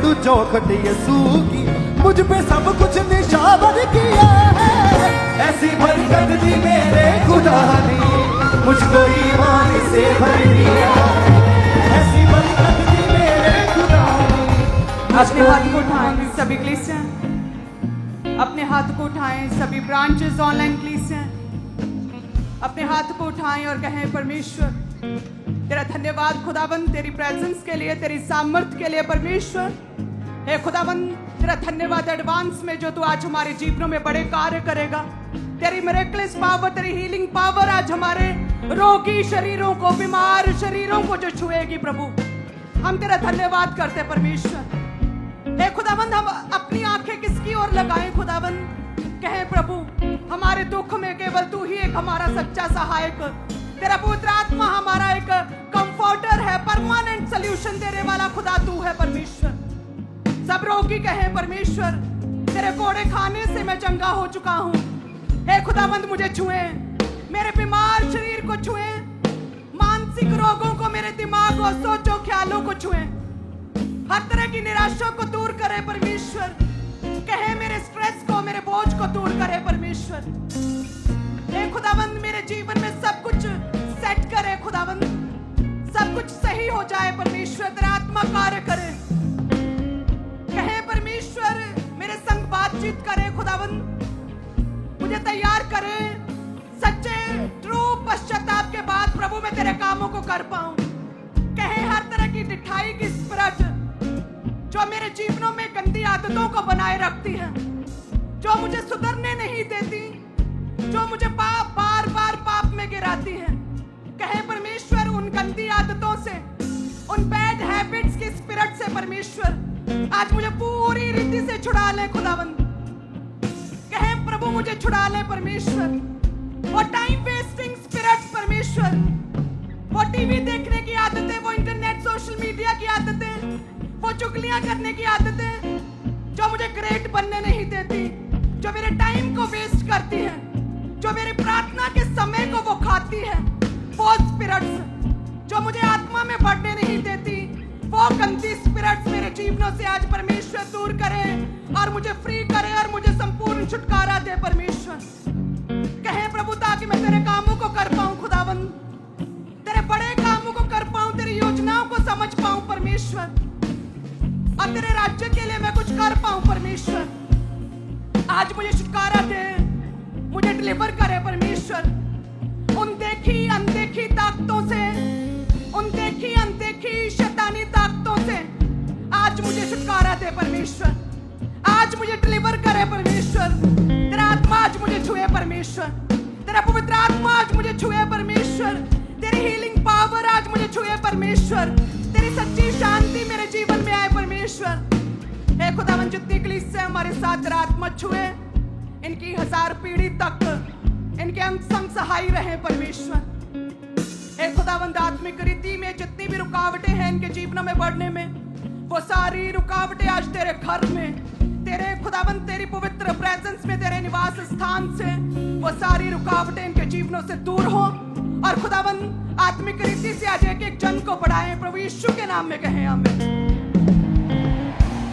छोड़ू चौखट यसू की, मुझ पे सब कुछ निशावर किया है। ऐसी बरकत दी मेरे खुदा ने, मुझको ईमान से भर दिया। ऐसी बरकत दी मेरे खुदा ने। अपने हाथ को उठाएं सभी कलीसियां, अपने हाथ को उठाएं सभी ब्रांचेस ऑनलाइन कलीसियां, अपने हाथ को उठाएं और कहें परमेश्वर तेरा धन्यवाद खुदाबंद, तेरी प्रेजेंस के लिए, तेरी सामर्थ के लिए परमेश्वर। हे खुदाबंद तेरा धन्यवाद एडवांस में जो तू आज हमारे जीवनों में बड़े कार्य करेगा। तेरी मिरेकलस पावर, तेरी हीलिंग पावर आज हमारे रोगी शरीरों को, बीमार शरीरों को जो छुएगी प्रभु, हम तेरा धन्यवाद करते परमेश्वर। हे खुदाबंद हम अपनी आंखें किसकी ओर लगाएं खुदाबंद, कहें प्रभु हमारे दुख में केवल तू ही एक हमारा सच्चा सहायक, तेरा पवित्र आत्मा हमारा एक कंफर्टर है, परमानेंट सॉल्यूशन देने वाला खुदा तू है परमेश्वर। सब रोगी कहें परमेश्वर तेरे कोड़े खाने से मैं चंगा हो चुका हूं। हे खुदाबंद मुझे छुए, मेरे बीमार शरीर को छुए, मानसिक रोगों को, मेरे दिमाग और सोचों ख्यालों को छुए, हर तरह की निराशा को दूर करे परमेश्वर। कहे मेरे स्ट्रेस को, मेरे बोझ को दूर करे परमेश्वर। हे खुदाबंद मेरे जीवन में सब कुछ सेट करे खुदाबंद, सब कुछ सही हो जाए परमेश्वर, तेरा आत्मा कार्य करे। कहे परमेश्वर मेरे संग बातचीत करे खुदाबंद, मुझे तैयार करे सच्चे ट्रू पश्चाताप के बाद प्रभु मैं तेरे कामों को कर पाऊं। कहे हर तरह की डिठाई की स्पिरिट जो मेरे जीवनों में गंदी आदतों को बनाए रखती है, जो मुझे सुधरने नहीं देती, जो मुझे बार बार पाप में गिराती है, कहे परमेश्वर उन गंदी आदतों से, उन बैड हैबिट्स की स्पिरिट से परमेश्वर आज मुझे पूरी रीति से छुड़ा ले खुदावंद। कहे प्रभु मुझे छुड़ा ले परमेश्वर, वो टाइम वेस्टिंग स्पिरिट्स परमेश्वर, वो टीवी देखने की आदतें, वो इंटरनेट सोशल मीडिया की आदतें, वो चुगलियां करने की आदतें जो मुझे ग्रेट बनने नहीं देती, जो मेरे टाइम को वेस्ट करती है, जो मेरी प्रार्थना के समय को वो खाती है, वो स्पिरिट्स जो मुझे आत्मा में बढ़ने नहीं देती, वो गंदी स्पिरिट्स मेरे जीवनों से आज परमेश्वर दूर करे और मुझे फ्री करे और मुझे संपूर्ण छुटकारा दे परमेश्वर। कहे प्रभु ताकि मैं तेरे कामों को कर पाऊं खुदावन, तेरे बड़े कामों को कर पाऊं, तेरी योजनाओं को समझ पाऊं परमेश्वर, और तेरे राज्य के लिए मैं कुछ कर पाऊं परमेश्वर। आज मुझे छुटकारा दे, मुझे डिलीवर करे परमेश्वर उन देखी अनदेखी ताकतों से, उन देखी अनदेखी शैतानी ताकतों से। आज मुझे छुटकारा दे परमेश्वर, आज मुझे डिलीवर करे परमेश्वर। तेरा आत्मा आज मुझे छुए परमेश्वर, तेरा पवित्र आत्मा आज मुझे छुए परमेश्वर, तेरी हीलिंग पावर आज मुझे छुए परमेश्वर, तेरी सच्ची शांति मेरे जीवन में आए परमेश्वर। हे खुदावन जितनी कलीसिया हमारे साथ तेरा आत्मा छुए, इनकी 1000 पीढ़ी तक इनके अंग संग सहाय रहे परमेश्वर। हे खुदावंद आत्मिक रीति में जितनी भी रुकावटें हैं इनके जीवनों में बढ़ने में, वो सारी रुकावटें आज तेरे घर में, तेरे खुदावंद तेरी पवित्र प्रेजेंस में, तेरे निवास स्थान से वो सारी रुकावटें इनके जीवनों से दूर हो और खुदावंद आत्मिक रीति से आज एक एक जन को बढ़ाएं प्रभु यीशु के नाम में। कहें आमीन।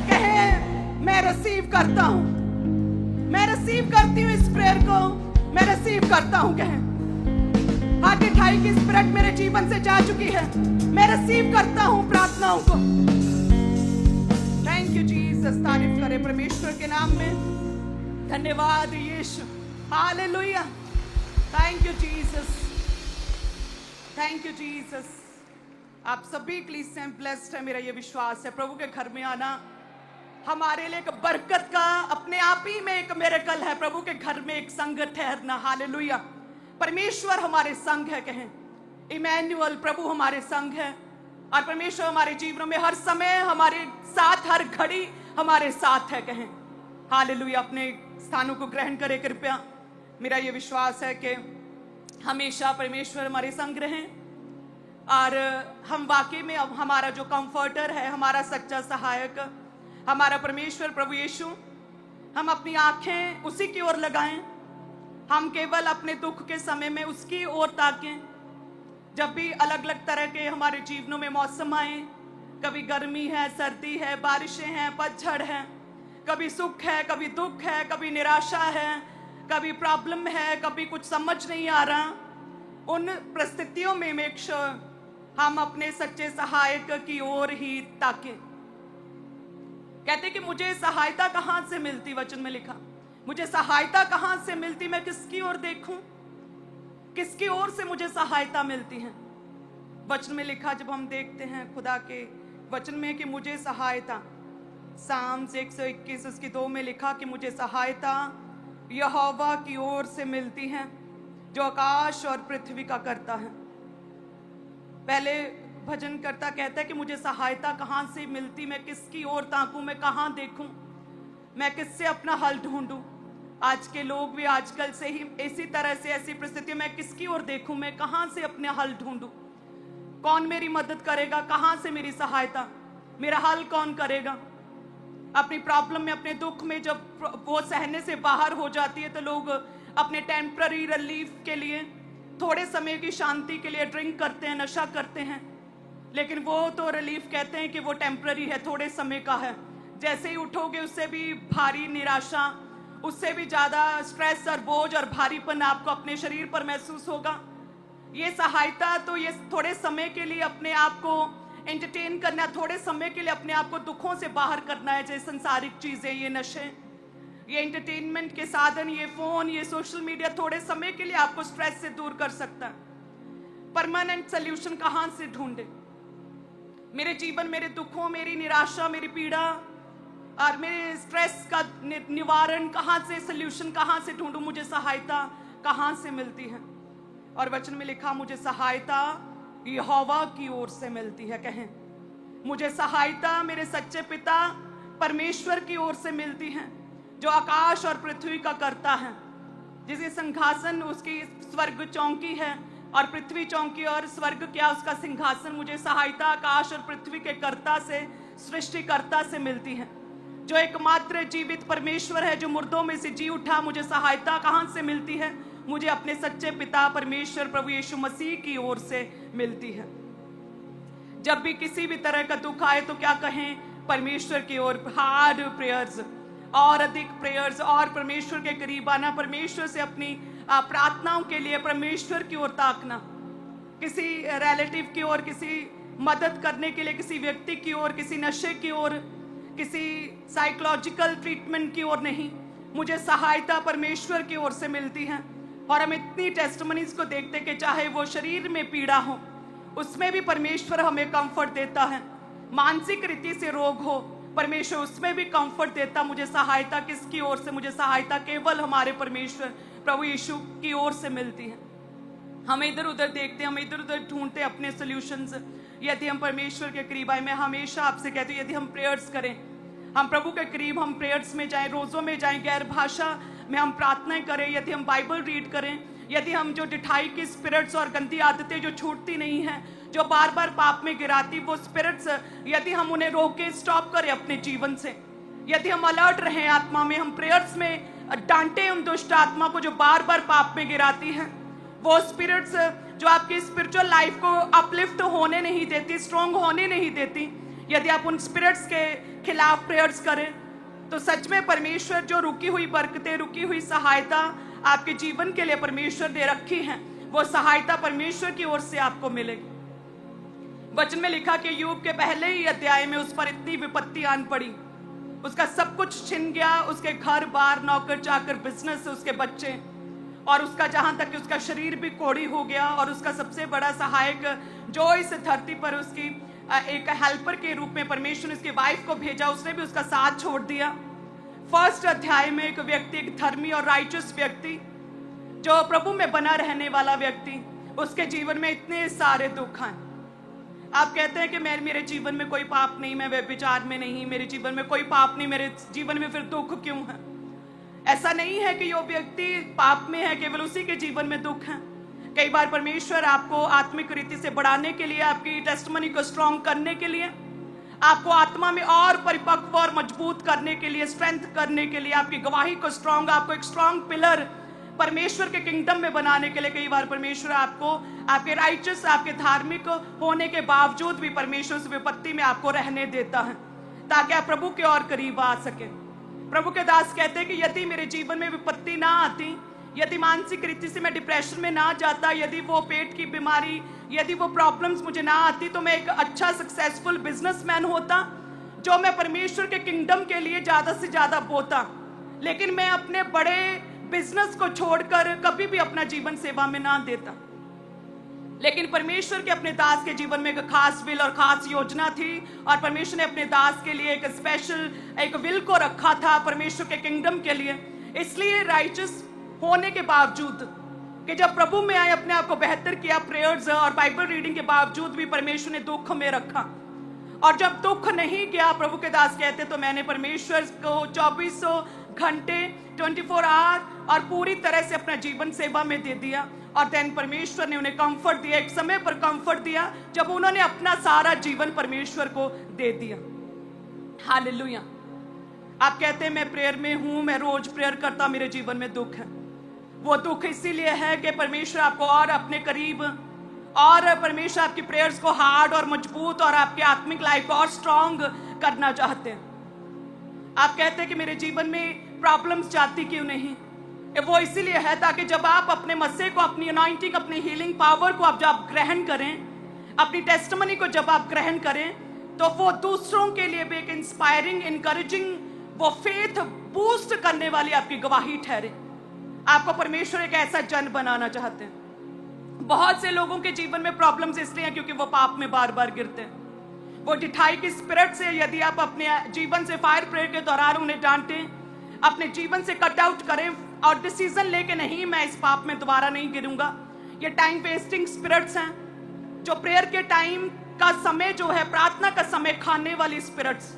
कहें मैं रिसीव करता हूं, मैं रिसीव करती हूं इस प्रेयर को, मैं रिसीव करता हूं। कहें हाथ उठाई की स्पिरिट मेरे जीवन से जा चुकी है, मैं रिसीव करता हूं प्रार्थनाओं को। थैंक यू जीसस, तारीफ करें परमेश्वर के नाम में। धन्यवाद यीशु, हालेलुया, thank you Jesus, thank you Jesus. आप सभी कलीसियां ब्लेस्ड है, मेरा ये विश्वास है। प्रभु के घर में आना हमारे लिए एक बरकत का अपने आप ही में एक मिरेकल है। प्रभु के घर में एक संग ठहरना, हालेलुया। परमेश्वर हमारे संग है। कहें इमैनुअल, प्रभु हमारे संग है और परमेश्वर हमारे जीवनों में हर समय हमारे साथ, हर घड़ी हमारे साथ है। कहें हालेलुया। अपने स्थानों को ग्रहण करें कृपया। मेरा ये विश्वास है कि हमेशा परमेश्वर हमारे संग रहें और हम वाकई में अब हमारा जो कंफर्टर है, हमारा सच्चा सहायक, हमारा परमेश्वर प्रभु यीशु, हम अपनी आंखें उसी की ओर लगाएं। हम केवल अपने दुख के समय में उसकी ओर ताकें। जब भी अलग अलग तरह के हमारे जीवनों में मौसम आए, कभी गर्मी है, सर्दी है, बारिशें हैं, पतझड़ है, कभी सुख है, कभी दुख है, कभी निराशा है, कभी प्रॉब्लम है, कभी कुछ समझ नहीं आ रहा। उन परिस्थितियों में मेक श्योर हम अपने सच्चे सहायक की ओर ही ताकें। कहते कि मुझे सहायता कहां से मिलती, वचन में लिखा मुझे सहायता कहां से मिलती, मैं किसकी ओर देखूं, किसकी ओर से मुझे सहायता मिलती है। वचन में लिखा, जब हम देखते हैं खुदा के वचन में कि मुझे सहायता, साम्स 121 उसकी 2 में लिखा कि मुझे सहायता यहोवा की ओर से मिलती है जो आकाश और पृथ्वी का करता है। पहले भजन करता कहता है कि मुझे सहायता कहां से मिलती, मैं किसकी ओर ताकूं, मैं कहां देखूं, मैं किससे अपना हल ढूंढूं। आज के लोग भी आजकल से ही इसी तरह से, ऐसी परिस्थितियों में किसकी ओर देखूं, मैं कहां से अपने हल ढूंढूं, कौन मेरी मदद करेगा, कहां से मेरी सहायता, मेरा हल कौन करेगा। अपनी प्रॉब्लम में, अपने दुख में जब वो सहने से बाहर हो जाती है तो लोग अपने टेम्पररी रिलीफ के लिए, थोड़े समय की शांति के लिए ड्रिंक करते हैं, नशा करते हैं, लेकिन वो तो रिलीफ कहते हैं कि वो टेम्पररी है, थोड़े समय का है। जैसे ही उठोगे उससे भी भारी निराशा, उससे भी ज्यादा स्ट्रेस और बोझ और भारीपन आपको अपने शरीर पर महसूस होगा। ये सहायता तो ये थोड़े समय के लिए अपने आप को एंटरटेन करना, थोड़े समय के लिए अपने आप को दुखों से बाहर करना है। जैसे संसारिक चीजें, ये नशे, ये एंटरटेनमेंट के साधन, ये फोन, ये सोशल मीडिया थोड़े समय के लिए आपको स्ट्रेस से दूर कर सकता है। परमानेंट सोल्यूशन कहां से ढूंढे। मेरे जीवन, मेरे दुखों, मेरी निराशा, मेरी पीड़ा और मेरे स्ट्रेस का निवारण कहां से, सोल्यूशन कहां से ढूंढूं, मुझे सहायता कहां से मिलती है। और वचन में लिखा मुझे सहायता यहोवा की ओर से मिलती है। कहें, मुझे सहायता मेरे सच्चे पिता परमेश्वर की ओर से मिलती है जो आकाश और पृथ्वी का करता है, जिसके सिंहासन उसकी स्वर्ग चौकी है और पृथ्वी चौकी, और स्वर्ग क्या उसका सिंहासन। मुझे सहायता आकाश और पृथ्वी के कर्ता से, सृष्टिकर्ता से मिलती है, जो एकमात्र जीवित परमेश्वर है, जो मुर्दों में से जी उठा। मुझे सहायता कहां से मिलती है, मुझे अपने सच्चे पिता परमेश्वर प्रभु यीशु मसीह की ओर से मिलती है। जब भी किसी भी तरह का दुख आए तो क्या कहें, परमेश्वर की ओर, हार्ड प्रेयर्स, और अधिक प्रेयर्स, और परमेश्वर के करीब आना, परमेश्वर से अपनी प्रार्थनाओं के लिए परमेश्वर की ओर ताकना, किसी रिलेटिव की ओर, किसी मदद करने के लिए किसी व्यक्ति की ओर, किसी नशे की ओर, किसी साइकोलॉजिकल ट्रीटमेंट की ओर नहीं। मुझे सहायता परमेश्वर की ओर से मिलती है। और हम इतनी टेस्टिमनीज को देखते कि चाहे वो शरीर में पीड़ा हो, उसमें भी परमेश्वर हमें कंफर्ट देता है। मानसिक रीति से रोग हो, परमेश्वर उसमें भी कंफर्ट देता। मुझे सहायता किसकी ओर से, मुझे सहायता केवल हमारे परमेश्वर प्रभु यीशु की ओर से मिलती है। हम इधर उधर देखते हैं, हम इधर उधर ढूंढते अपने सॉल्यूशंस। यदि हम परमेश्वर के करीब आए, मैं हमेशा आपसे कहती हूँ, यदि हम प्रेयर्स करें, हम प्रभु के करीब, हम प्रेयर्स में जाएं, रोजों में जाएं, गैर भाषा में हम प्रार्थनाएं करें, यदि हम बाइबल रीड करें, यदि हम जो डिठाई की स्पिरिट्स और गंदी आदतें जो छूटती नहीं हैं, जो बार बार पाप में गिराती वो स्पिरिट्स, यदि हम उन्हें रोके, स्टॉप करें अपने जीवन से, यदि हम अलर्ट रहें आत्मा में, हम प्रेयर्स में डांटे उन दुष्ट आत्मा को जो बार बार पाप में गिराती है, वो स्पिरिट्स जो आपकी स्पिरिचुअल लाइफ को अपलिफ्ट होने नहीं देती, स्ट्रॉन्ग होने नहीं देती, यदि आप उन स्पिरिट्स के खिलाफ प्रेयर्स करें तो सच में परमेश्वर जो रुकी हुई बरकतें, रुकी हुई सहायता आपके जीवन के लिए परमेश्वर ने रखी है, वो सहायता परमेश्वर की ओर से आपको मिलेगी। वचन में लिखा कि यूब के पहले ही अध्याय में उस पर इतनी विपत्ति आन पड़ी, उसका सब कुछ छिन गया, उसके घर बार, नौकर चाकर, बिजनेस, उसके बच्चे, और उसका जहां तक कि उसका शरीर भी कोढ़ी हो गया, और उसका सबसे बड़ा सहायक जो इस धरती पर उसकी एक हेल्पर के रूप में परमेश्वर ने उसकी वाइफ को भेजा, उसने भी उसका साथ छोड़ दिया। फर्स्ट अध्याय में एक व्यक्ति, एक धर्मी और राइचस व्यक्ति, जो प्रभु में बना रहने वाला व्यक्ति, उसके जीवन में इतने सारे दुख हैं। आप कहते हैं कि मेरे जीवन में कोई पाप नहीं, मैं व्यभिचार में नहीं, मेरे जीवन में कोई पाप नहीं, मेरे जीवन में फिर दुख क्यों है? ऐसा नहीं है कि जो व्यक्ति पाप में है केवल उसी के जीवन में दुख है। कई बार परमेश्वर आपको आत्मिक रीति से बढ़ाने के लिए, आपकी टेस्टिमनी को स्ट्रॉन्ग करने के लिए, आपको आत्मा में और परिपक्व और मजबूत करने के लिए, स्ट्रेंथ करने के लिए, आपकी गवाही को स्ट्रॉन्ग, आपको एक स्ट्रॉन्ग पिलर परमेश्वर के किंगडम में बनाने के लिए कई बार परमेश्वर आपको आपके राइचस, आपके धार्मिक होने के बावजूद भी परमेश्वर से विपत्ति में आपको रहने देता है, ताकि आप प्रभु के और करीब आ सके। प्रभु के दास कहते हैं कि यदि मेरे जीवन में विपत्ति ना आती, यदि मानसिक रीति से मैं डिप्रेशन में ना जाता, यदि वो पेट की बीमारी, यदि वो प्रॉब्लम्स मुझे ना आती, तो मैं एक अच्छा सक्सेसफुल बिजनेसमैन होता, जो मैं परमेश्वर के किंगडम के लिए ज्यादा से ज्यादा बोता। लेकिन मैं अपने बड़े बिजनेस को छोड़कर कभी भी अपना जीवन सेवा में ना देता। लेकिन परमेश्वर के अपने दास के जीवन में एक खास विल और खास योजना थी, और परमेश्वर ने अपने दास के लिए एक स्पेशल एक विल को रखा था परमेश्वर के किंगडम के लिए। इसलिए राइचस होने के बावजूद कि जब प्रभु में आए, अपने आप को बेहतर किया प्रेयर्स और बाइबल रीडिंग के बावजूद भी परमेश्वर ने दुख में रखा। और जब दुख नहीं गया, प्रभु के दास कहते, तो मैंने परमेश्वर को 2400 घंटे 24 आवर और पूरी तरह से अपना जीवन सेवा में दे दिया। और देन परमेश्वर ने उन्हें कंफर्ट दिया, एक समय पर कंफर्ट दिया जब उन्होंने अपना सारा जीवन परमेश्वर को दे दिया। हालेलुया। आप कहते हैं मैं प्रेयर में हूं, मैं रोज प्रेयर करता, मेरे जीवन में दुख है। वो दुख इसीलिए है कि परमेश्वर आपको और अपने करीब, और परमेश्वर आपकी प्रेयर्स को हार्ड और मजबूत और आपकी आत्मिक लाइफ को और स्ट्रांग करना चाहते हैं। आप कहते हैं कि मेरे जीवन में प्रॉब्लम्स जाती क्यों नहीं, वो इसीलिए है ताकि जब आप अपने मस्से को, अपनी अनॉइंटिंग, अपनी हीलिंग पावर को आप जब ग्रहण करें, अपनी टेस्टिमनी को जब आप ग्रहण करें, तो वो दूसरों के लिए भी एक इंस्पायरिंग, इनकरेजिंग, वो फेथ बूस्ट करने वाली आपकी गवाही ठहरे। आपको परमेश्वर एक ऐसा जन बनाना चाहते हैं। बहुत से लोगों के जीवन में प्रॉब्लम्स इसलिए हैं क्योंकि वो पाप में बार बार गिरते हैं। वो ढिठाई की स्पिरिट से यदि आप अपने जीवन से फायर प्रेयर के दौरान उन्हें डांटें, अपने जीवन से कट आउट करें और डिसीजन लेके नहीं, मैं इस पाप में दोबारा नहीं गिरूंगा, ये टाइम वेस्टिंग स्पिरिट्स हैं। जो प्रेयर के टाइम का समय जो है, प्रार्थना का समय खाने वाली स्पिरिट्स,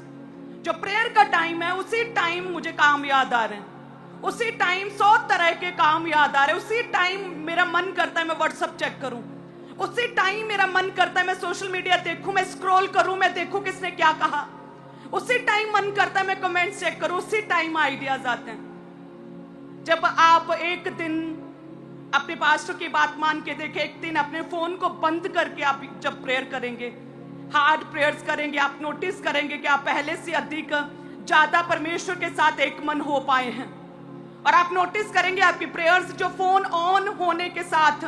जो प्रेयर का टाइम है उसी टाइम मुझे काम याद आ रहे हैं, उसी टाइम 100 तरह के काम याद आ रहे हैं, उसी टाइम मेरा मन करता है मैं व्हाट्सएप चेक करूं, उसी टाइम मेरा मन करता है मैं सोशल मीडिया देखूं, मैं स्क्रॉल करूं, मैं देखूं किसने क्या कहा, उसी टाइम मन करता है मैं कमेंट्स चेक करूं, उसी टाइम आइडियाज आते हैं। जब आप एक दिन अपने पास्टर की बात मान के देखें, एक दिन अपने फोन को बंद करके आप जब प्रेयर करेंगे, हार्ड प्रेयर्स करेंगे, आप नोटिस करेंगे कि आप पहले से अधिक ज्यादा परमेश्वर के साथ एक मन हो पाए हैं। और आप नोटिस करेंगे आपकी प्रेयर्स जो फोन ऑन होने के साथ,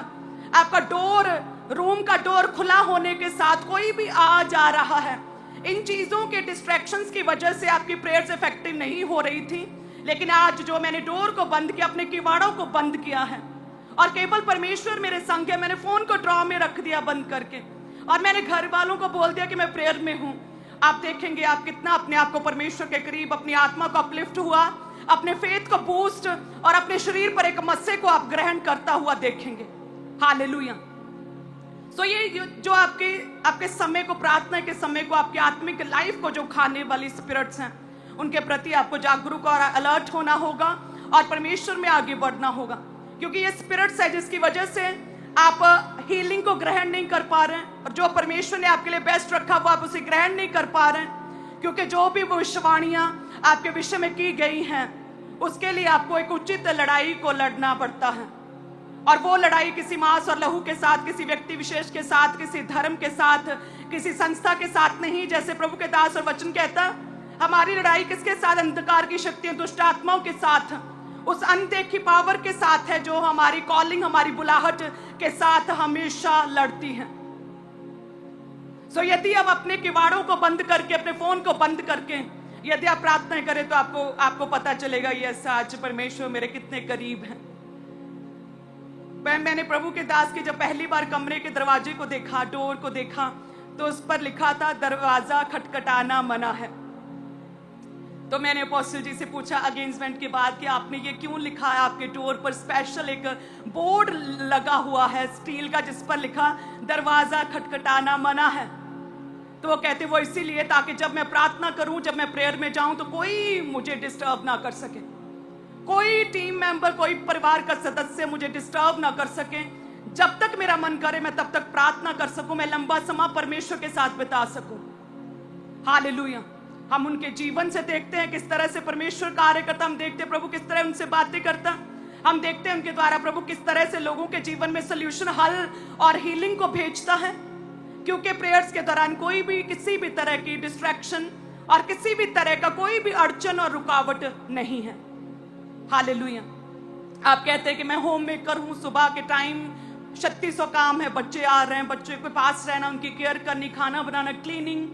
आपका डोर, रूम का डोर खुला होने के साथ कोई भी आ जा रहा है, इन चीजों के डिस्ट्रैक्शंस की वजह से आपकी प्रेयर्स इफेक्टिव नहीं हो रही थी। लेकिन आज जो मैंने डोर को बंद किया, अपने किवाड़ों को बंद किया है, और केवल परमेश्वर मेरे संग है, मैंने फोन को ड्रॉ में रख दिया बंद करके, और मैंने घर वालों को बोल दिया कि मैं प्रेयर में हूं। आप देखेंगे आप कितना अपने आप को परमेश्वर के करीब, अपनी आत्मा को अपलिफ्ट हुआ, अपने फेथ को बूस्ट और अपने शरीर पर एक मस्से को आप ग्रहण करता हुआ देखेंगे। हालेलुया। सो ये जो आपके समय को, प्रार्थना के समय को, आपकी आत्मिक लाइफ को जो खाने वाली स्पिरिट्स हैं, उनके प्रति आपको जागरूक और अलर्ट होना होगा और परमेश्वर में आगे बढ़ना होगा। क्योंकि ये स्पिरिट्स है जिसकी वजह से आप हीलिंग को ग्रहण नहीं कर पा रहे हैं, और जो परमेश्वर ने आपके लिए बेस्ट रखा वो आप उसे ग्रहण नहीं कर पा रहे हैं। क्योंकि जो भी भविष्यवाणियां आपके विषय में की गई हैं, उसके लिए आपको एक उचित लड़ाई को लड़ना पड़ता है। और वो लड़ाई किसी मांस और लहू के साथ, किसी व्यक्ति विशेष के साथ, किसी धर्म के साथ, किसी संस्था के साथ नहीं। जैसे प्रभु के दास और वचन कहता, हमारी लड़ाई किसके साथ? अंधकार की शक्तियों, दुष्ट आत्माओं के साथ, उस अनदेखी पावर के साथ है जो हमारी कॉलिंग, हमारी बुलाहट के साथ हमेशा लड़ती है। सो यदि आप अपने किवाड़ों को बंद करके, अपने फोन को बंद करके यदि आप प्रार्थना करें, तो आपको पता चलेगा ये आज परमेश्वर मेरे कितने करीब हैं। मैंने प्रभु के दास के जब पहली बार कमरे के दरवाजे को देखा, डोर को देखा, तो उस पर लिखा था दरवाजा खटखटाना मना है। तो मैंने अपोस्टल जी से पूछा अगेंस्टमेंट के बाद कि आपने ये क्यों लिखा है? आपके डोर पर स्पेशल एक बोर्ड लगा हुआ है स्टील का जिस पर लिखा दरवाजा खटखटाना मना है। तो वो कहते वो इसीलिए ताकि जब मैं प्रार्थना करूं, जब मैं प्रेयर में जाऊं, तो कोई मुझे डिस्टर्ब ना कर सके, कोई टीम मेंबर, कोई परिवार का सदस्य मुझे डिस्टर्ब ना कर सके। जब तक मेरा मन करे मैं तब तक प्रार्थना कर सकूं, मैं लंबा समय परमेश्वर के साथ बिता सकूं। हालेलुया। हम उनके जीवन से देखते हैं किस तरह से परमेश्वर कार्य करता, हम देखते हैं प्रभु किस तरह उनसे बातें करता। हम देखते हैं उनके द्वारा प्रभु किस तरह से लोगों के जीवन में सोल्यूशन, हल और हीलिंग को भेजता है, क्योंकि प्रेयर्स के दौरान कोई भी किसी भी तरह की डिस्ट्रैक्शन और किसी भी तरह का कोई भी अड़चन और रुकावट नहीं है। हालेलुया। आप कहते हैं कि मैं होम मेकर हूं, सुबह के टाइम 3600 काम है, बच्चे आ रहे हैं, बच्चे के पास रहना, उनकी केयर करनी, खाना बनाना, क्लीनिंग,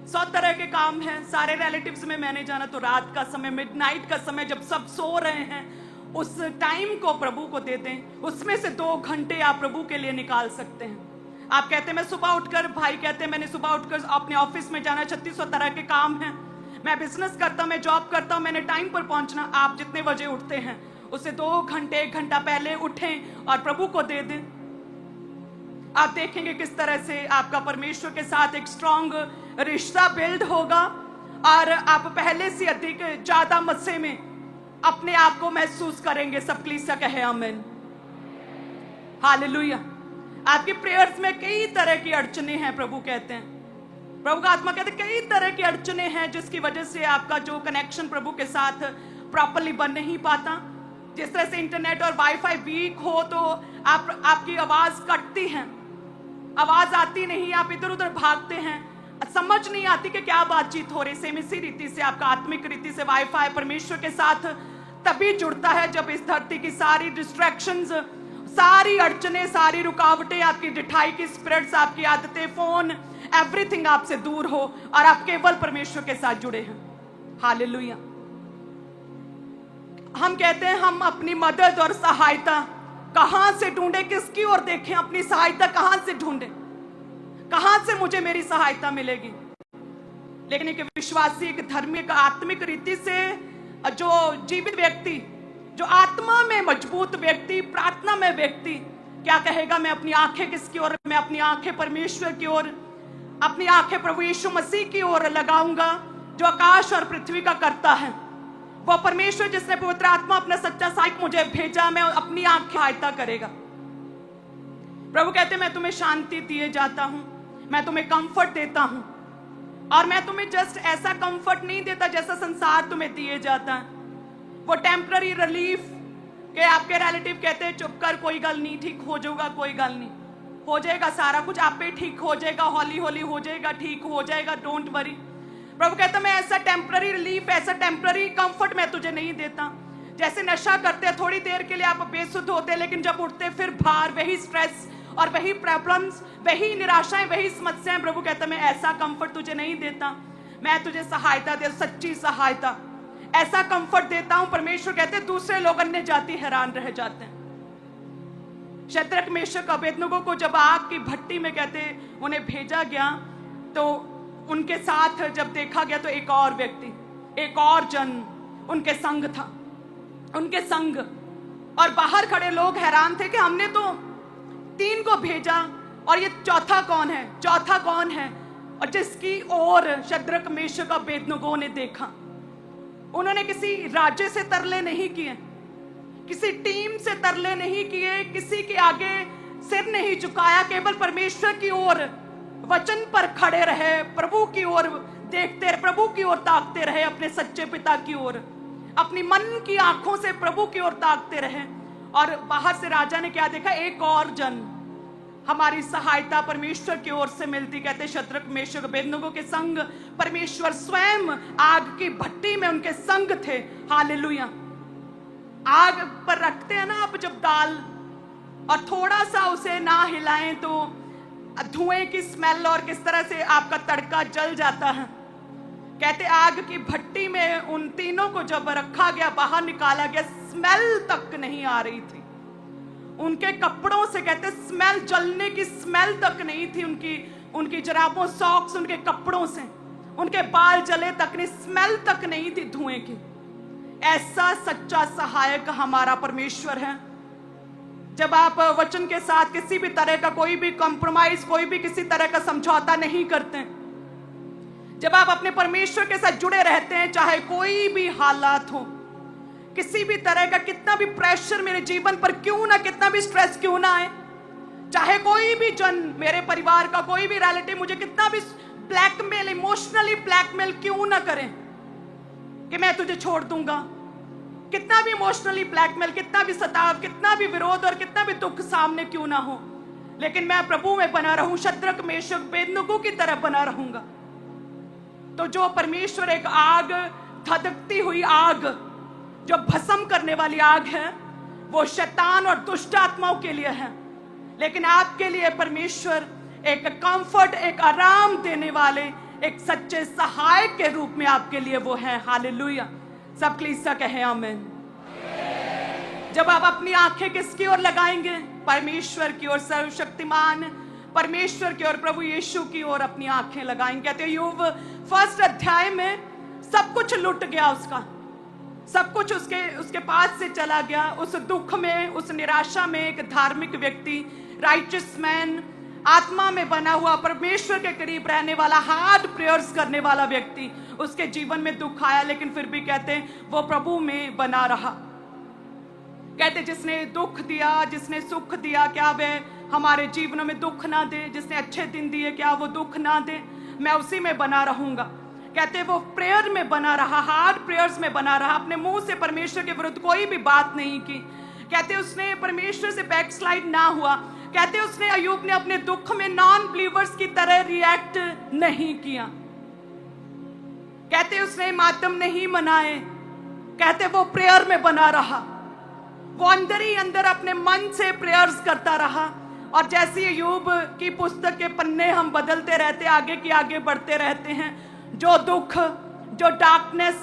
100 तरह के काम हैं। सारे रिलेटिव्स में मैंने जाना, तो रात का समय, मिडनाइट का समय, जब सब सो रहे हैं, उस टाइम को प्रभु को दे दें। उसमें से 2 घंटे आप प्रभु के लिए निकाल सकते हैं। आप कहते हैं मैं सुबह उठकर, भाई कहते हैं मैंने सुबह उठकर अपने ऑफिस में जाना, 3600 तरह के काम हैं, मैं बिजनेस करता हूं, मैं जॉब करता हूं, मैंने टाइम पर पहुंचना। आप जितने बजे उठते हैं उससे 2 घंटे 1 घंटा पहले उठें और प्रभु को दे दें। आप देखेंगे किस तरह से आपका परमेश्वर के साथ एक स्ट्रॉन्ग रिश्ता बिल्ड होगा और आप पहले से अधिक ज्यादा मजे में अपने आप को महसूस करेंगे। सब कलीसिया कहे आमीन। हालेलुया। आपकी प्रेयर्स में कई तरह की अड़चने हैं, प्रभु कहते हैं, प्रभु का आत्मा कहते हैं कई तरह की अड़चने हैं जिसकी वजह से आपका जो कनेक्शन प्रभु के साथ प्रॉपर्ली बन नहीं पाता। जिस तरह से इंटरनेट और वाईफाई वीक हो तो आपकी आवाज कटती है, आवाज आती नहीं, आप इधर उधर भागते हैं, समझ नहीं आती कि क्या बातचीत हो रही। सेम इसी रीति से आपका आत्मिक रीति से वाईफाई परमेश्वर के साथ तभी जुड़ता है जब इस धरती की सारी डिस्ट्रैक्शंस, सारी अड़चने, सारी रुकावटें, आपकी डिठाई की स्पिरिट्स, आपकी आदतें, फोन, एवरीथिंग आपसे दूर हो और आप केवल परमेश्वर के साथ जुड़े हैं। हालेलुया। हम कहते हैं हम अपनी मदद और सहायता कहां से ढूंढे, किसकी ओर देखें, अपनी सहायता कहां से ढूंढे, कहां से मुझे मेरी सहायता मिलेगी। लेकिन एक विश्वासी, एक धर्मी, एक आत्मिक रीति से जो जीवित व्यक्ति, जो आत्मा में मजबूत व्यक्ति, प्रार्थना में व्यक्ति क्या कहेगा, मैं अपनी आंखें किसकी ओर, मैं अपनी आंखें परमेश्वर की ओर, अपनी आंखें प्रभु यीशु मसीह की ओर लगाऊंगा, जो आकाश और पृथ्वी का करता है। वो परमेश्वर जिसने पवित्र आत्मा अपना सच्चा सहायक मुझे भेजा, मैं अपनी आंखें सहायता करेगा। प्रभु कहते मैं तुम्हें शांति दिए जाता हूं, मैं तुम्हें कंफर्ट देता हूं, और मैं तुम्हें जस्ट ऐसा कंफर्ट नहीं देता जैसा संसार तुम्हें दिए जाता है। वो टेम्पररी रिलीफ के आपके रिलेटिव कहते हैं चुप कर, कोई गल नहीं, ठीक हो जाएगा, कोई गल नहीं, हो जाएगा, सारा कुछ आप पे ठीक हो जाएगा, हौली हौली हो जाएगा, ठीक हो जाएगा, डोंट वरी। प्रभु कहता मैं ऐसा टेम्पररी रिलीफ, ऐसा टेम्पररी कंफर्ट मैं तुझे नहीं देता। जैसे नशा करते हैं, थोड़ी देर के लिए आप बेसुध होते हैं, लेकिन जब उठते फिर भार, वही स्ट्रेस और वही प्रॉब्लम्स, वही निराशाएं, वही समस्याएं। प्रभु कहता मैं ऐसा कंफर्ट तुझे नहीं देता, मैं तुझे सहायता दे, सच्ची सहायता, ऐसा कंफर्ट देता हूं। परमेश्वर कहते दूसरे लोग अन्य जाति हैरान रह जाते हैं। शद्रक, मेशक, अबेदनगो को जब आग की भट्टी में कहते उन्हें भेजा गया, तो उनके साथ जब देखा गया तो एक और व्यक्ति, एक और जन उनके संग था, उनके संग। और बाहर खड़े लोग हैरान थे कि हमने तो 3 को भेजा और ये चौथा कौन है, चौथा कौन है। और जिसकी ओर शद्रक, मेशक, अबेदनगो ने देखा, उन्होंने किसी राज्य से तरले नहीं किए, किसी टीम से तरले नहीं किए, किसी के आगे सिर नहीं झुकाया, केवल परमेश्वर की ओर, वचन पर खड़े रहे, प्रभु की ओर देखते रहे, प्रभु की ओर ताकते रहे, अपने सच्चे पिता की ओर, अपनी मन की आंखों से प्रभु की ओर ताकते रहे। और बाहर से राजा ने क्या देखा, एक और जन, हमारी सहायता परमेश्वर की ओर से मिलती। कहते शद्रक, मेशक, अबेदनगो के संग परमेश्वर स्वयं आग की भट्टी में उनके संग थे। हालेलुया। आग पर रखते हैं ना आप जब दाल, और थोड़ा सा उसे ना हिलाएं तो धुएं की स्मेल और किस तरह से आपका तड़का जल जाता है। कहते आग की भट्टी में उन तीनों को जब रखा गया, बाहर निकाला गया, स्मेल तक नहीं आ रही थी उनके कपड़ों से। कहते स्मेल, जलने की स्मेल तक नहीं थी उनकी जराबों, सॉक्स, उनके कपड़ों से, उनके बाल जले तक नहीं, स्मेल तक नहीं थी धुएं की। ऐसा सच्चा सहायक हमारा परमेश्वर है। जब आप वचन के साथ किसी भी तरह का कोई भी कॉम्प्रोमाइज, कोई भी किसी तरह का समझौता नहीं करते, जब आप अपने परमेश्वर के साथ जुड़े रहते हैं, चाहे कोई भी हालात हो, किसी भी तरह का कितना भी प्रेशर मेरे जीवन पर क्यों ना, कितना भी स्ट्रेस क्यों ना आए, चाहे कोई भी जन, मेरे परिवार का कोई भी रिलेटिव मुझे कितना भी ब्लैकमेल, इमोशनली ब्लैकमेल क्यों ना करें कि मैं तुझे छोड़ दूंगा, कितना भी इमोशनली ब्लैकमेल, कितना भी सताव, कितना भी विरोध और कितना भी दुख सामने क्यों ना हो, लेकिन मैं प्रभु में बना रहूं, शद्रक मेशक अबेदनगो की तरह बना रहूंगा। तो जो परमेश्वर एक आग, धधकती हुई आग, जो भस्म करने वाली आग है, वो शैतान और दुष्ट आत्माओं के लिए है, लेकिन आपके लिए परमेश्वर एक कंफर्ट, एक आराम देने वाले, एक सच्चे सहायक के रूप में आपके लिए वो है। हालेलुया। सब कलीसिया कहे आमीन। जब आप अपनी आंखें किसकी ओर लगाएंगे? परमेश्वर की ओर, सर्वशक्तिमान परमेश्वर की ओर, प्रभु यीशु की ओर अपनी आंखें लगाएंगे। कहते हैं यूब 1 अध्याय में सब कुछ लुट गया उसका, सब कुछ उसके पास से चला गया। उस दुख में, उस निराशा में एक धार्मिक व्यक्ति, राइचस मैन, आत्मा में बना हुआ, परमेश्वर के करीब रहने वाला, हार्ड प्रेयर्स करने वाला व्यक्ति, उसके जीवन में दुख आया, लेकिन फिर भी कहते हैं वो प्रभु में बना रहा। कहते जिसने दुख दिया, जिसने सुख दिया, क्या वह हमारे जीवनों में दुख ना दे? जिसने अच्छे दिन दिए, क्या वो दुख ना दे? मैं उसी में बना रहूंगा। कहते वो प्रेयर में बना रहा, हार्ड प्रेयर्स में बना रहा, अपने मुंह से परमेश्वर के विरुद्ध कोई भी बात नहीं की। कहते उसने परमेश्वर से बैकस्लाइड ना हुआ। कहते उसने, अय्यूब ने अपने दुख में नॉन बिलीवर्स की तरह रिएक्ट नहीं किया। कहते उसने मातम नहीं मनाए। कहते वो प्रेयर में बना रहा, वो अंदर ही अंदर अपने मन से प्रेयर्स करता रहा। और जैसे अय्यूब की पुस्तक के पन्ने हम बदलते रहते, आगे की आगे बढ़ते रहते हैं, जो दुख, जो डार्कनेस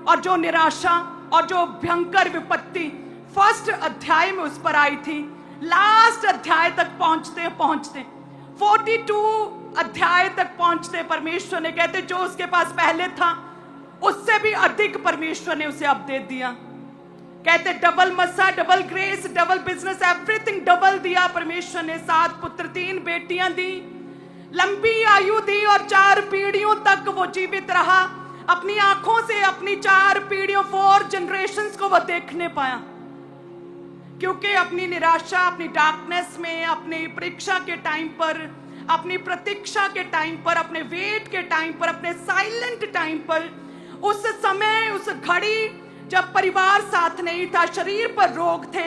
और जो निराशा और जो भयंकर विपत्ति 1 अध्याय में उस पर आई थी, लास्ट अध्याय तक पहुंचते पहुंचते 42 अध्याय तक पहुंचते परमेश्वर ने, कहते जो उसके पास पहले था उससे भी अधिक परमेश्वर ने उसे अब दे दिया। कहते डबल मस्सा, double grace, double business, everything double दिया परमेश्वर ने। 7 पुत्र, 3 बेटियां दी, लंबी आयु दी और 4 पीढ़ियों तक वो जीवित रहा। अपनी आंखों से अपनी 4 पीढ़ियों, 4 जनरेशंस को वो देखने पाया। क्योंकि अपनी निराशा, अपनी डार्कनेस में, अपनी परीक्षा के टाइम पर, अपनी प्रतीक्षा के टाइम पर, अपने वेट के टाइम पर, अपने साइलेंट टाइम पर, उस समय, उस घड़ी जब परिवार साथ नहीं था, शरीर पर रोग थे,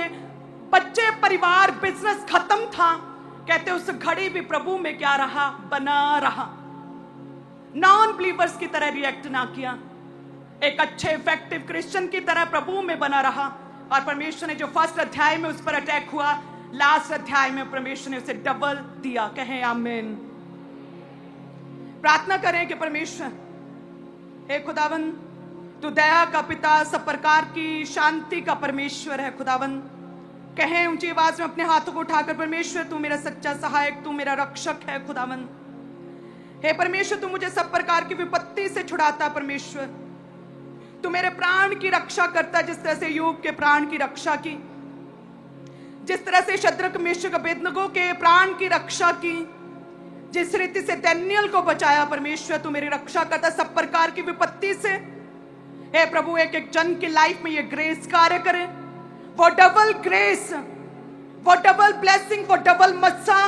बच्चे, परिवार, बिजनेस खत्म था, कहते उस घड़ी भी प्रभु में क्या रहा? बना रहा। नॉन बिलीवर्स की तरह रिएक्ट ना किया, एक अच्छे इफेक्टिव क्रिश्चियन की तरह प्रभु में बना रहा। और परमेश्वर ने जो 1 अध्याय में उस पर अटैक हुआ, लास्ट अध्याय में परमेश्वर ने उसे डबल दिया। कहें आमीन। प्रार्थना करें कि परमेश्वर, हे खुदावन, तू दया का पिता, सब प्रकार की शांति का परमेश्वर है खुदावन। कहें ऊंची आवाज में अपने हाथों को उठाकर, परमेश्वर तू मेरा सच्चा सहायक, तू मेरा रक्षक है खुदावन। हे परमेश्वर, तू मुझे सब प्रकार की विपत्ति से छुड़ाता परमेश्वर। तू मेरे प्राण की रक्षा करता, जिस तरह से अय्यूब के प्राण की रक्षा की, जिस तरह से शद्रक मेशक अबेदनगो के प्राण की रक्षा की, जिस रीति से दानियेल को बचाया परमेश्वर, तू मेरी रक्षा करता सब प्रकार की विपत्ति से। हे प्रभु, एक एक जन की लाइफ में ये ग्रेस कार्य करे, वो डबल ग्रेस, वो डबल ब्लेसिंग, वो डबल मस्सा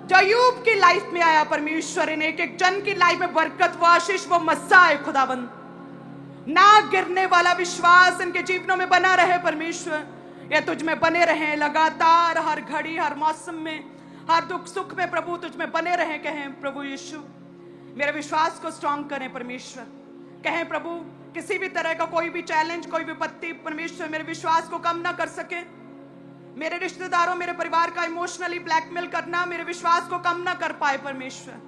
जो अय्यूब की लाइफ में आया परमेश्वर, इन एक एक जन की लाइफ में बरकत, वो आशीष, वो मस्सा है खुदावन। ना गिरने वाला विश्वास इनके जीवनों में बना रहे परमेश्वर, ये तुझ में बने रहे लगातार, हर घड़ी, हर मौसम में, हर दुख सुख में प्रभु तुझ में बने रहे। कहें प्रभु यीशु, मेरे विश्वास को स्ट्रॉन्ग करें परमेश्वर। कहें प्रभु, किसी भी तरह का कोई भी चैलेंज, कोई विपत्ति परमेश्वर मेरे विश्वास को कम ना कर सके। मेरे रिश्तेदारों, मेरे परिवार का इमोशनली ब्लैकमेल करना मेरे विश्वास को कम ना कर पाए परमेश्वर।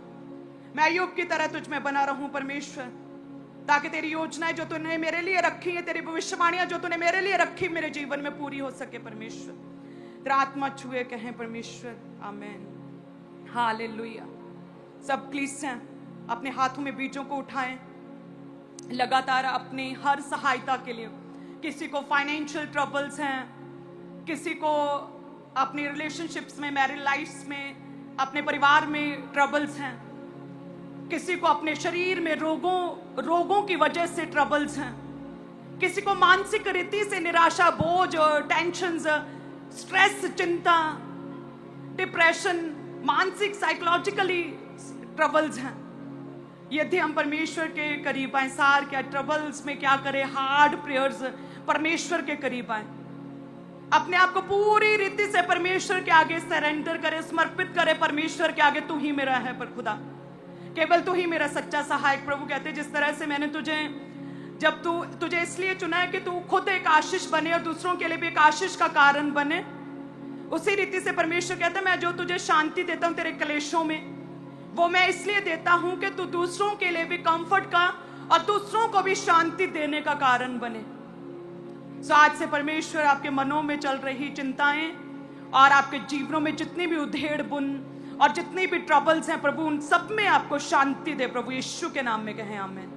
मैं अय्यूब की तरह तुझ में बना रहूं परमेश्वर, ताकि तेरी योजनाएं जो तूने मेरे लिए रखी है, तेरी भविष्यवाणियां जो तूने मेरे लिए रखी, मेरे जीवन में पूरी हो सके परमेश्वर। तेरा आत्मा छुए, कहें परमेश्वर आमीन। हालेलुया। सब कलीसिया अपने हाथों में बीजों को उठाएं, लगातार अपनी हर सहायता के लिए। किसी को फाइनेंशियल ट्रबल्स हैं, किसी को अपनी रिलेशनशिप्स में, मैरिड लाइफ में, अपने परिवार में ट्रबल्स हैं, किसी को अपने शरीर में रोगों की वजह से ट्रबल्स हैं, किसी को मानसिक रीति से निराशा, बोझ और टेंशंस, स्ट्रेस, चिंता, डिप्रेशन, मानसिक साइकोलॉजिकली ट्रबल्स हैं। यदि हम परमेश्वर के करीब आए, सार क्या ट्रबल्स में क्या करें, हार्ड प्रेयर्स, परमेश्वर के करीब आए, अपने आप को पूरी रीति से परमेश्वर के आगे सरेंडर करें, समर्पित करें परमेश्वर के आगे। तू ही मेरा है पर खुदा, केवल तू ही मेरा सच्चा सहायक। प्रभु कहते हैं जिस तरह से मैंने जब तुझे इसलिए चुना है कि तू खुद एक आशीष बने और दूसरों के लिए भी एक आशीष का कारण बने, उसी रीति से परमेश्वर कहते हैं मैं जो तुझे शांति देता हूं तेरे क्लेशों में, वो मैं इसलिए देता हूं कि तू दूसरों के लिए भी कंफर्ट का और दूसरों को भी शांति देने का कारण बने। सो आज से परमेश्वर आपके मनों में चल रही चिंताएं और आपके जीवनों में जितनी भी उधेड़ बुन और जितनी भी ट्रबल्स हैं, प्रभु उन सब में आपको शांति दे। प्रभु यीशु के नाम में कहें आमीन।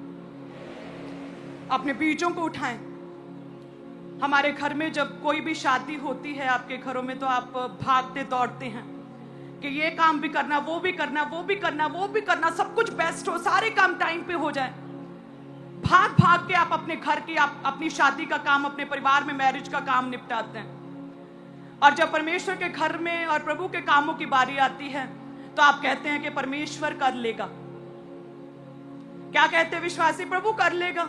अपने बीजों को उठाएं। हमारे घर में जब कोई भी शादी होती है आपके घरों में, तो आप भागते दौड़ते हैं कि ये काम भी करना, वो भी करना, वो भी करना, वो भी करना, सब कुछ बेस्ट हो, सारे काम टाइम पे हो जाए। भाग भाग के आप अपने घर की, आप अपनी शादी का काम, अपने परिवार में मैरिज का काम निपटाते हैं। और जब परमेश्वर के घर में और प्रभु के कामों की बारी आती है तो आप कहते हैं कि परमेश्वर कर लेगा। क्या कहते हैं विश्वासी? प्रभु कर लेगा।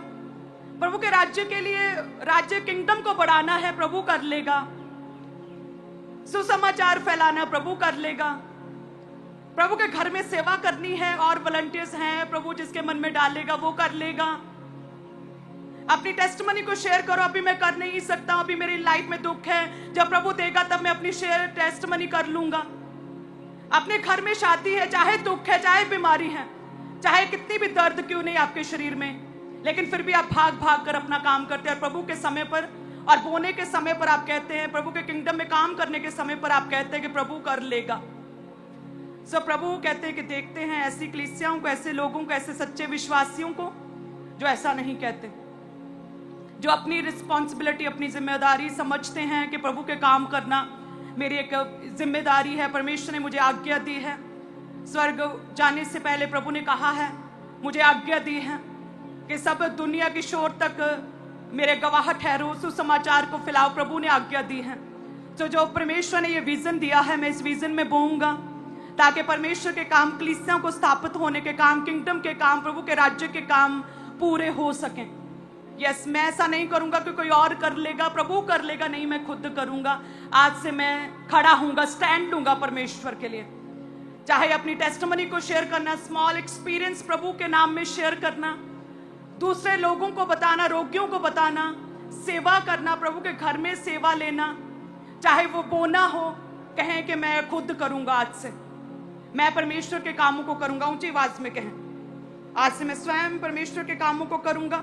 प्रभु के राज्य के लिए, राज्य किंगडम को बढ़ाना है, प्रभु कर लेगा। सुसमाचार फैलाना, प्रभु कर लेगा। प्रभु के घर में सेवा करनी है और वॉलंटियर्स हैं, प्रभु जिसके मन में डालेगा वो कर लेगा। अपनी टेस्टमनी को शेयर करो, अभी मैं कर नहीं सकता, अभी मेरी लाइफ में दुख है, जब प्रभु देगा तब मैं अपनी शेयर टेस्टमनी कर लूंगा। अपने घर में शादी है, चाहे दुख है, चाहे बीमारी है, चाहे कितनी भी दर्द क्यों नहीं आपके शरीर में, लेकिन फिर भी आप भाग भाग कर अपना काम करते हैं। और प्रभु के समय पर और बोने के समय पर आप कहते हैं, प्रभु के किंगडम में काम करने के समय पर आप कहते हैं कि प्रभु कर लेगा। सो प्रभु कहते हैं कि देखते हैं ऐसी कलीसियाओं को, ऐसे लोगों को, ऐसे सच्चे विश्वासियों को जो ऐसा नहीं कहते, जो अपनी रिस्पॉन्सिबिलिटी, अपनी जिम्मेदारी समझते हैं कि प्रभु के काम करना मेरी एक जिम्मेदारी है, परमेश्वर ने मुझे आज्ञा दी है। स्वर्ग जाने से पहले प्रभु ने कहा है, मुझे आज्ञा दी है कि सब दुनिया की शोर तक मेरे गवाह ठहरो, सुसमाचार को फैलाओ। प्रभु ने आज्ञा दी है। तो जो परमेश्वर ने ये विजन दिया है, मैं इस विजन में बोऊंगा ताकि परमेश्वर के काम, कलीसियाओं को स्थापित होने के काम, किंगडम के काम, प्रभु के राज्य के काम पूरे हो सकें। यस, मैं ऐसा नहीं करूंगा कि कोई और कर लेगा, प्रभु कर लेगा, नहीं, मैं खुद करूंगा। आज से मैं खड़ा हूंगा, स्टैंड लूंगा परमेश्वर के लिए। चाहे अपनी टेस्टमनी को शेयर करना, स्मॉल एक्सपीरियंस प्रभु के नाम में शेयर करना, दूसरे लोगों को बताना, रोगियों को बताना, सेवा करना, प्रभु के घर में सेवा लेना, चाहे वो बोना हो, कहें कि मैं खुद करूंगा, आज से मैं परमेश्वर के कामों को करूंगा। ऊंची आवाज में कहें, आज से मैं स्वयं परमेश्वर के कामों को करूंगा,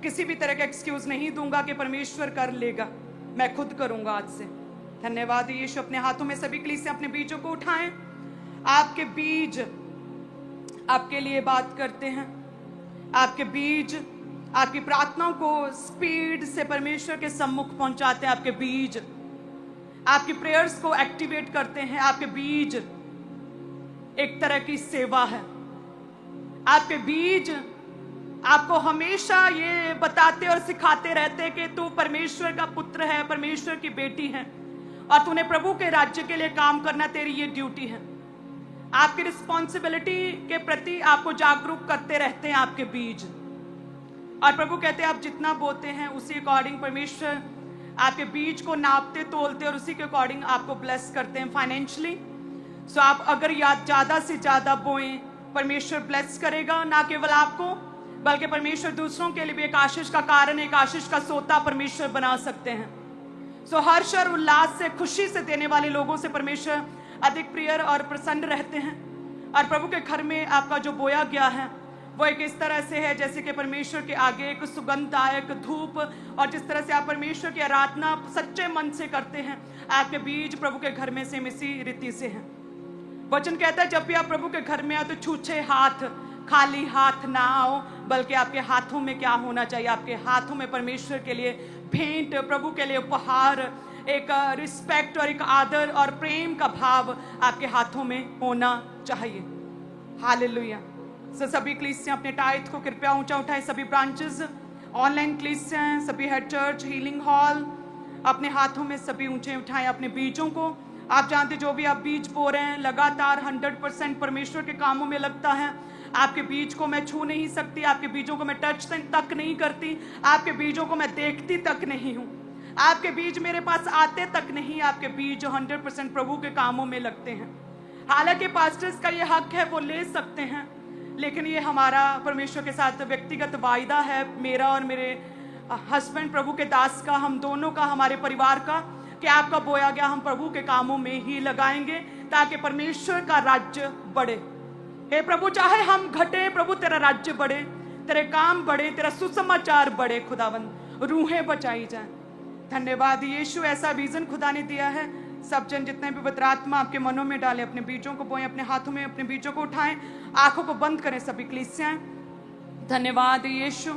किसी भी तरह का एक्सक्यूज नहीं दूंगा कि परमेश्वर कर लेगा, मैं खुद करूंगा आज से। धन्यवाद यीशु। अपने हाथों में सभी कलीसिया अपने बीजों को उठाएं। आपके बीज आपके लिए बात करते हैं। आपके बीज आपकी प्रार्थनाओं को स्पीड से परमेश्वर के सम्मुख पहुंचाते हैं। आपके बीज आपकी प्रेयर्स को एक्टिवेट करते हैं। आपके बीज एक तरह की सेवा है। आपके बीज आपको हमेशा ये बताते और सिखाते रहते कि तू परमेश्वर का पुत्र है, परमेश्वर की बेटी है, और तूने प्रभु के राज्य के लिए काम करना, तेरी ये ड्यूटी है। आपकी रिस्पॉन्सिबिलिटी के प्रति आपको जागरूक करते रहते हैं आपके बीज। और प्रभु कहते हैं आप जितना बोते हैं उसी अकॉर्डिंग परमेश्वर आपके बीज को नापते, तोलते और उसी के अकॉर्डिंग आपको ब्लेस करते हैं फाइनेंशियली। सो आप अगर ज्यादा से ज्यादा बोएं, परमेश्वर ब्लेस करेगा, ना केवल आपको बल्कि परमेश्वर दूसरों के लिए भी एक आशीष का कारण, एक आशीष का सोता परमेश्वर बना सकते हैं। सो हर्ष और उल्लास से, खुशी से देने वाले लोगों से परमेश्वर अधिक प्रिय और प्रसन्न रहते हैं। और प्रभु के घर में आपका जो बोया गया है वो एक इस तरह से है जैसे कि परमेश्वर के आगे एक सुगंधदायक धूप, और जिस तरह से आप परमेश्वर की आराधना सच्चे मन से करते हैं, आपके बीज प्रभु के घर में से इसी रीति से हैं। वचन कहता है जब भी आप प्रभु के घर में आओ तो छूछे हाथ, खाली हाथ ना आओ, बल्कि आपके हाथों में क्या होना चाहिए? आपके हाथों में परमेश्वर के लिए भेंट, प्रभु के लिए उपहार, एक रिस्पेक्ट और एक आदर और प्रेम का भाव आपके हाथों में होना चाहिए। हालेलुया। सभी कलीसियां अपने टाइट को कृपया ऊंचा उठाएं। सभी ब्रांचेस, ऑनलाइन कलीसियां, सभी हेड चर्च, हीलिंग हॉल, अपने हाथों में सभी ऊंचे उठाएं अपने बीजों को। आप जानते जो भी आप बीज बो रहे हैं लगातार 100% परमेश्वर के कामों में लगता है। आपके बीज को मैं छू नहीं सकती, आपके बीजों को मैं टच तक नहीं करती, आपके बीजों को मैं देखती तक नहीं हूँ, आपके बीज मेरे पास आते तक नहीं, आपके बीज 100% प्रभु के कामों में लगते हैं। हालांकि पास्टर्स का ये हक है, वो ले सकते हैं, लेकिन ये हमारा परमेश्वर के साथ व्यक्तिगत वायदा है, मेरा और मेरे हस्बैंड प्रभु के दास का, हम दोनों का, हमारे परिवार का, कि आपका बोया गया हम प्रभु के कामों में ही लगाएंगे ताकि परमेश्वर का राज्य बढ़े। हे प्रभु, चाहे हम घटे, प्रभु तेरा राज्य बढ़े, तेरे काम बढ़े, तेरा सुसमाचार बढ़े, खुदावन रूहें बचाई जाए। धन्यवाद यीशु, ऐसा विजन खुदा ने दिया है। सब जन जितने भी पवित्र आत्मा आपके मनों में डाले, अपने बीजों को बोएं, अपने हाथों में अपने बीजों को उठाएं, आंखों को बंद करें सभी कलीसियाएं। धन्यवाद यीशु।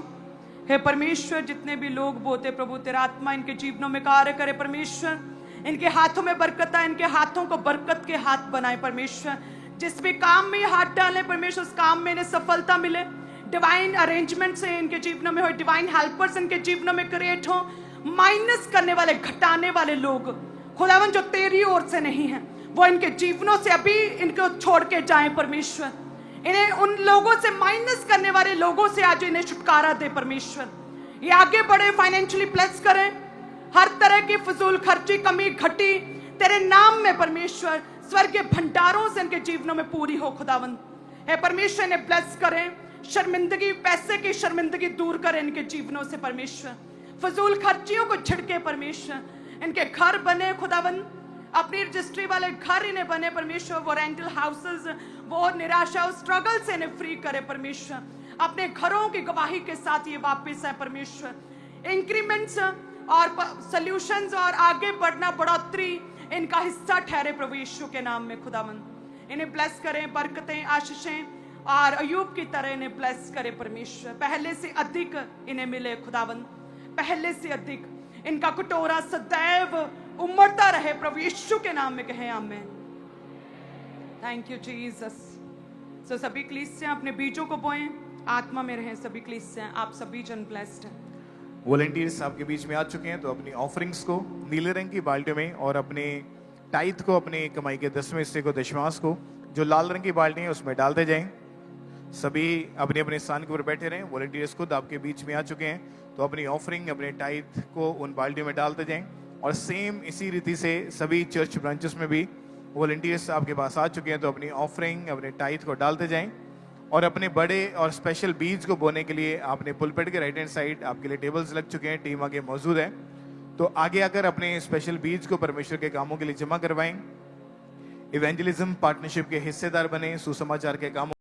हे परमेश्वर, जितने भी लोग बोते प्रभु तेरा आत्मा इनके जीवनों में कार्य करे परमेश्वर, इनके हाथों में बरकत आए, इनके हाथों को बरकत के हाथ बनाए परमेश्वर। जिस भी काम में ये हाथ डालें परमेश्वर, उस काम में इन्हें सफलता मिले, डिवाइन अरेंजमेंट से इनके जीवनों में हो, डिवाइन हेल्पर्स इनके जीवनों में क्रिएट हो। माइनस करने वाले, घटाने वाले लोग खुदावन जो तेरी ओर से नहीं है, वो इनके जीवनों से अभी इनको छोड़ के जाएं परमेश्वर। इन्हें उन लोगों से, माइनस करने वाले लोगों से आज इन्हें छुटकारा दे परमेश्वर। ये आगे बढ़े, फाइनेंशियली ब्लेस करें, हर तरह की फजूल खर्ची, कमी घटी तेरे नाम में परमेश्वर, स्वर्ग के भंडारों से इनके जीवनों में पूरी हो खुदावन। हे परमेश्वर, इन्हें ब्लेस करें, शर्मिंदगी, पैसे की शर्मिंदगी दूर करें इनके जीवनों से परमेश्वर, फजूल खर्चियों को छिड़के परमेश्वर, इनके घर बने खुदावन, अपनी रजिस्ट्री वाले घर इन्हें बने परमेश्वर, वो रेंटल हाउसेस, वो निराशा, उस स्ट्रगल से इन्हें फ्री करे परमेश्वर, अपने घरों की गवाही के साथ ये वापस है परमेश्वर। इंक्रीमेंट्स और सॉल्यूशंस और आगे बढ़ना, बढ़ोतरी इनका हिस्सा ठहरे प्रभु यीशु के नाम में खुदावन। इन्हें ब्लेस करें, बरकतें, आशीषें, और अयूब की तरह इन्हें ब्लेस करे परमेश्वर, पहले से अधिक इन्हें मिले खुदावन, पहले से अधिक इनका कटोरा सदैव उमड़ता रहे प्रभु यीशु के नाम में कहें आमेन। Thank you Jesus. सो सभी कलीसियां अपने बीजों को बोएं, आत्मा में रहें सभी कलीसियां, आप सभी जन ब्लेस्ड हैं। वॉलंटियर्स आपके बीच में आ चुके हैं, तो अपनी ऑफरिंग्स को नीले रंग की बाल्टी में और अपने टाइथ को, अपनी कमाई के 10वें हिस्से को, दशमांश को जो लाल रंग की बाल्टी है उसमें डालते जाएं। सभी अपने अपने स्थान के ऊपर बैठे रहें। वॉलंटियर्स खुद आपके बीच में आ चुके हैं, तो अपनी ऑफरिंग, अपने टाइथ को उन बाल्टियों में डालते जाएं। और सेम इसी रीति से सभी चर्च ब्रांचेस में भी वॉलंटियर्स आपके पास आ चुके हैं, तो अपनी ऑफरिंग, अपने टाइथ को डालते जाएं। और अपने बड़े और स्पेशल बीज को बोने के लिए आपने पुलपेट के राइट हैंड साइड आपके लिए टेबल्स लग चुके हैं, टीम आगे मौजूद है, तो आगे आकर अपने स्पेशल बीज को परमेश्वर के कामों के लिए जमा करवाएं। इवेंजलिज्म पार्टनरशिप के हिस्सेदार बने, सुसमाचार के कामों